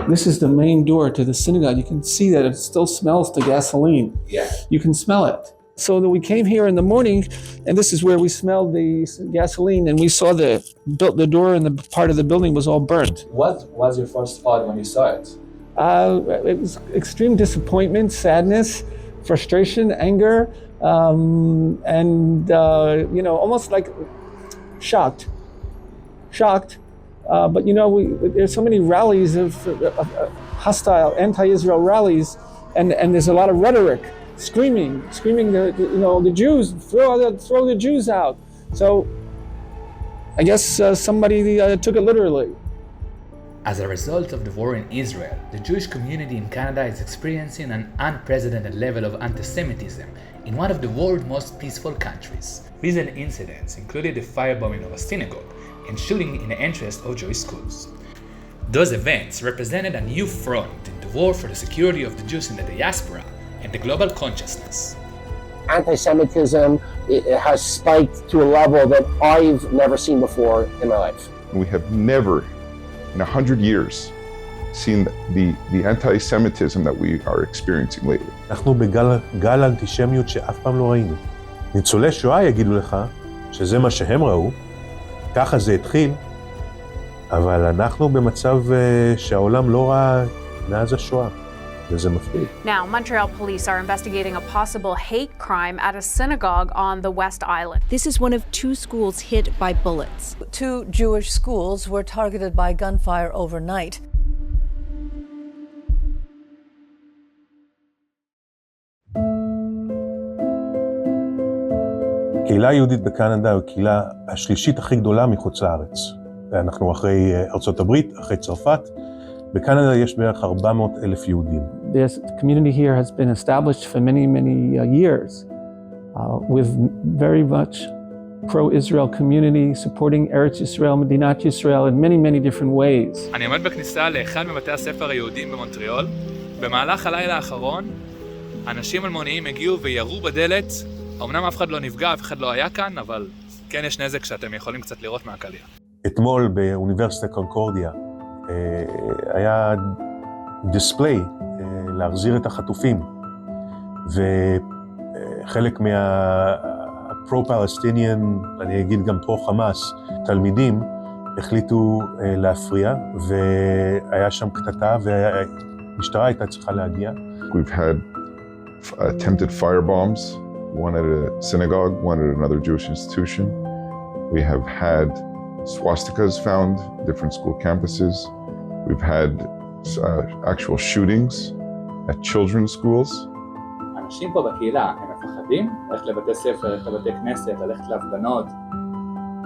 This is the main door to the synagogue. You can see that it still smells to gasoline. Yeah. You can smell it. So that we came here in the morning, and this is where we smelled the gasoline, and we saw the door and the part of the building was all burnt. What was your first thought when you saw it? It was extreme disappointment, sadness, frustration, anger, and almost like shocked. But there's so many rallies of hostile, anti-Israel rallies, and there's a lot of rhetoric, screaming the Jews, throw the Jews out. So I guess somebody took it literally. As a result of the war in Israel, the Jewish community in Canada is experiencing an unprecedented level of antisemitism in one of the world's most peaceful countries. Recent incidents included the firebombing of a synagogue and shooting in the entrance of Jewish schools. Those events represented a new front in the war for the security of the Jews in the diaspora and the global consciousness. Anti-Semitism has spiked to a level that I've never seen before in my life. We have never in 100 years seen the anti-Semitism that we are experiencing lately. אנחנו בגל אנטישמיות שאף פעם לא ראינו. ניצולי שואה יגידו לך שזה מה שהם ראו, ככה זה התחיל, אבל אנחנו במצב שהעולם לא ראה מאז השואה, וזה מפחיד. Now, Montreal police are investigating a possible hate crime at a synagogue on the West Island. This is one of 2 schools hit by bullets. 2 Jewish schools were targeted by gunfire overnight. הקהילה היהודית בקנדה היא הקהילה השלישית הכי גדולה מחוץ לארץ. אנחנו אחרי ארצות הברית, אחרי צרפת. בקנדה יש בערך 400,000 יהודים. This community here has been established for many years with very much pro-Israel community supporting Eretz Yisrael, Medinat Yisrael in many different ways. אני עומד בכניסה לאחד מבתי הספר היהודיים במונטריאול. במהלך הלילה האחרון, אנשים אלמוניים הגיעו וירו בדלת. אמנם אף אחד לא נפגע, אף אחד לא היה כאן, אבל כן יש נזק שאתם יכולים קצת לראות מהקליע. אתמול באוניברסיטת קונקורדיה היה דיספליי להחזיר את החטופים, וחלק pro-Palestinian, אני אגיד גם pro-Hamas, תלמידים החליטו להפריע, והיה שם קטטה, והמשטרה הייתה צריכה להגיע. We've had attempted firebombs, one at a synagogue, one at another Jewish institution. We have had swastikas found at different school campuses. We've had actual shootings at children's schools. אנשים פה בקהילה, הם מפחדים ללכת לבתי ספר, ללכת לבתי כנסת, ללכת להפגנות.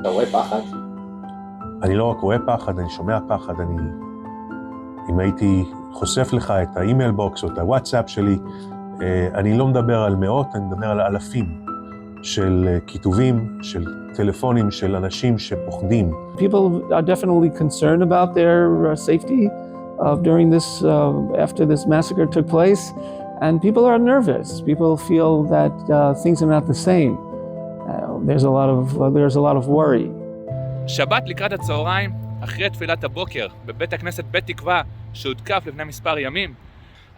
אתה רואה פחד? אני לא רק רואה פחד, אני שומע פחד. אם הייתי חושף לך את האימייל בוקס או את הוואטסאפ שלי, אני לא מדבר על מאות, אני מדבר על אלפים של כיתובים, של טלפונים, של אנשים שפוחדים. People are definitely concerned about their safety during this, after this massacre took place, and people are nervous. People feel that things are not the same. There's a lot of worry. שבת לקראת הצהריים, אחרי תפילת הבוקר, בבית הכנסת בית תקווה, שהותקף לפני מספר ימים,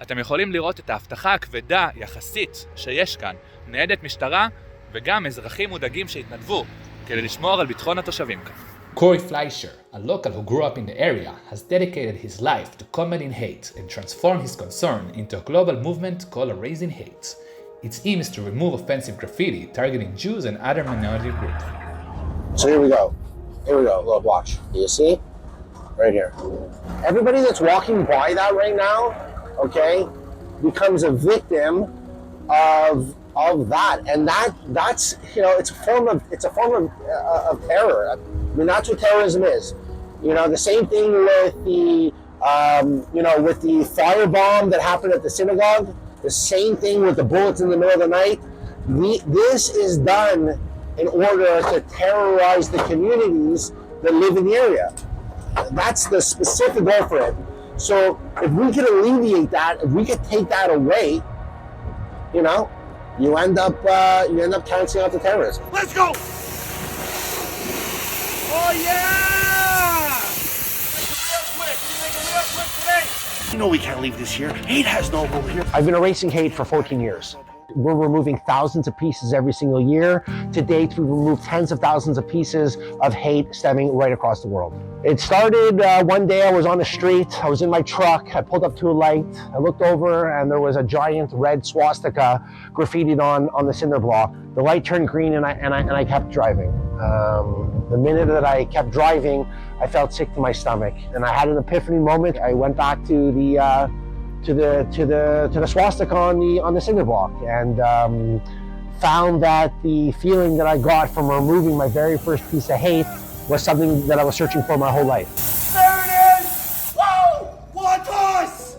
אתם יכולים לראות את ההבטחה הכבדה יחסית שיש כאן, ניידת משטרה וגם אזרחים מודאגים שהתנדבו כדי לשמור על ביטחון התושבים כאן. Corey Fleischer, a local who grew up in the area, has dedicated his life to combating hate and transform his concern into a global movement called Erasing Hate. Its aim is to remove offensive graffiti targeting Jews and other minority groups. So here we go. Look, watch. Do you see? Right here. Everybody that's walking by that right now, okay, becomes a victim of that, and that's it's a form of terror. I mean, that's what terrorism is. The same thing with the firebomb that happened at the synagogue. The same thing with the bullets in the middle of the night. This is done in order to terrorize the communities that live in the area. That's the specific goal for it. So if we could alleviate that, if we could take that away, you end up canceling out the terrorism. Let's go! Oh yeah! Make it real quick today. You know we can't leave this here. Hate has no home here. I've been erasing hate for 14 years. We're removing thousands of pieces every single year. To date, we've removed tens of thousands of pieces of hate stemming right across the world. It started one day I was on the street, I was in my truck, I pulled up to a light, I looked over and there was a giant red swastika graffitied on the cinder block. The light turned green and I kept driving. The minute that I kept driving, I felt sick to my stomach and I had an epiphany moment. I went back to the swastika on the cinder block and found that the feeling that I got from removing my very first piece of hate was something that I was searching for my whole life. There it is! Whoa! Want us!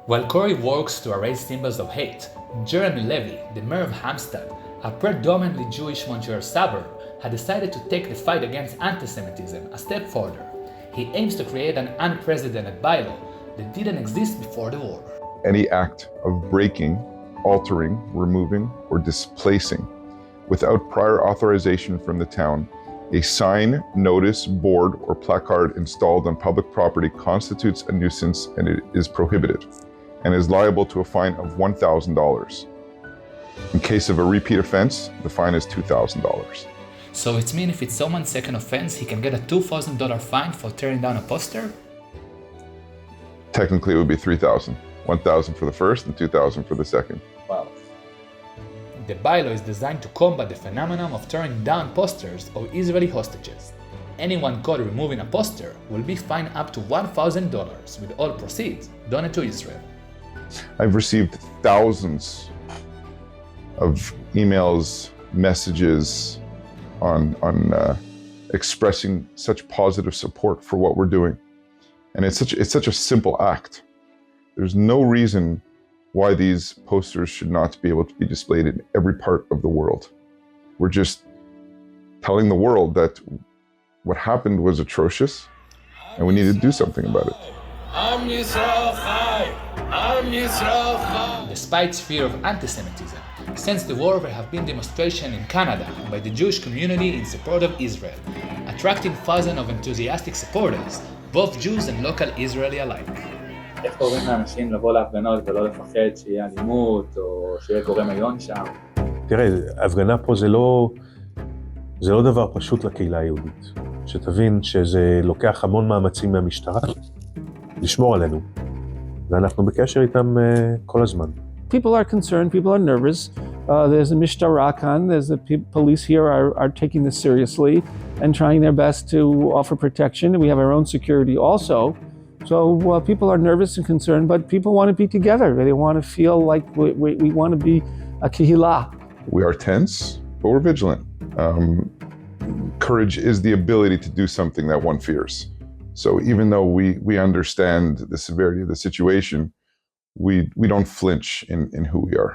While Corey works to erase symbols of hate, Jeremy Levy, the mayor of Hampstead, a predominantly Jewish Montreal suburb, had decided to take the fight against anti-Semitism a step further. He aims to create an unprecedented bylaw that didn't exist before the war. Any act of breaking, altering, removing, or displacing without prior authorization from the town, a sign, notice, board, or placard installed on public property constitutes a nuisance and it is prohibited and is liable to a fine of $1,000. In case of a repeat offense, the fine is $2,000. So it means if it's someone's second offense, he can get a $2,000 fine for tearing down a poster? Technically, it would be $3,000. $1,000 for the first and $2,000 for the second. Wow. The bylaw is designed to combat the phenomenon of tearing down posters or Israeli hostages. Anyone caught removing a poster will be fined up to $1,000 with all proceeds donated to Israel. I've received thousands of emails, messages on expressing such positive support for what we're doing. And it's such a simple act. There's no reason why these posters should not be able to be displayed in every part of the world. We're just telling the world that what happened was atrocious and we need to do something about it. Despite fear of anti-Semitism, since the war there have been demonstrations in Canada by the Jewish community in support of Israel, attracting thousands of enthusiastic supporters, both Jews and local Israeli alike. איך קוראים לאנשים לבוא להפגנות ולא לפחד שיהיה אלימות או שיהיה גורם עליון שם? תראה, הפגנה פה זה לא דבר פשוט לקהילה היהודית. שתבין שזה לוקח המון מאמצים מהמשטרה לשמור עלינו, ואנחנו בקשר איתם כל הזמן. People are concerned, people are nervous. There's a Mishtara Khan, the police here are taking this seriously and trying their best to offer protection. We have our own security also. So people are nervous and concerned, but people want to be together. They want to feel like we want to be a kehillah. We are tense, but we're vigilant. Courage is the ability to do something that one fears. So even though we understand the severity of the situation, we don't flinch in who we are.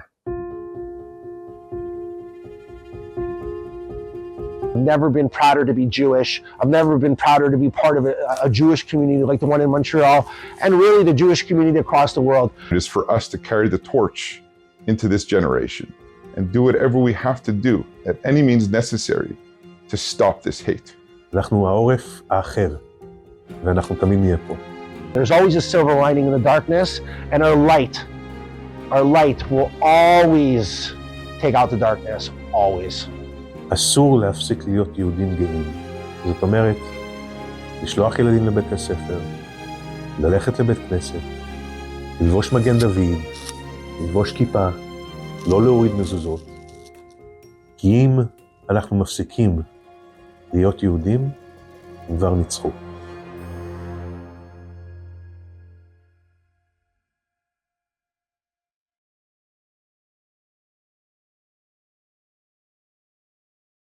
I've never been prouder to be Jewish. I've never been prouder to be part of a Jewish community like the one in Montreal, and really the Jewish community across the world. It is for us to carry the torch into this generation and do whatever we have to do at any means necessary to stop this hate. אנחנו העורף האחר, ואנחנו תמיד נהיה פה. There's always a silver lining in the darkness, and our light will always take out the darkness, always. אסור להפסיק להיות יהודים גאים. זאת אומרת, לשלוח ילדים לבית הספר, ללכת לבית כנסת, ללבוש מגן דוד, ללבוש כיפה, לא להוריד מזוזות. כי אם אנחנו מפסיקים להיות יהודים, הם כבר ניצחו.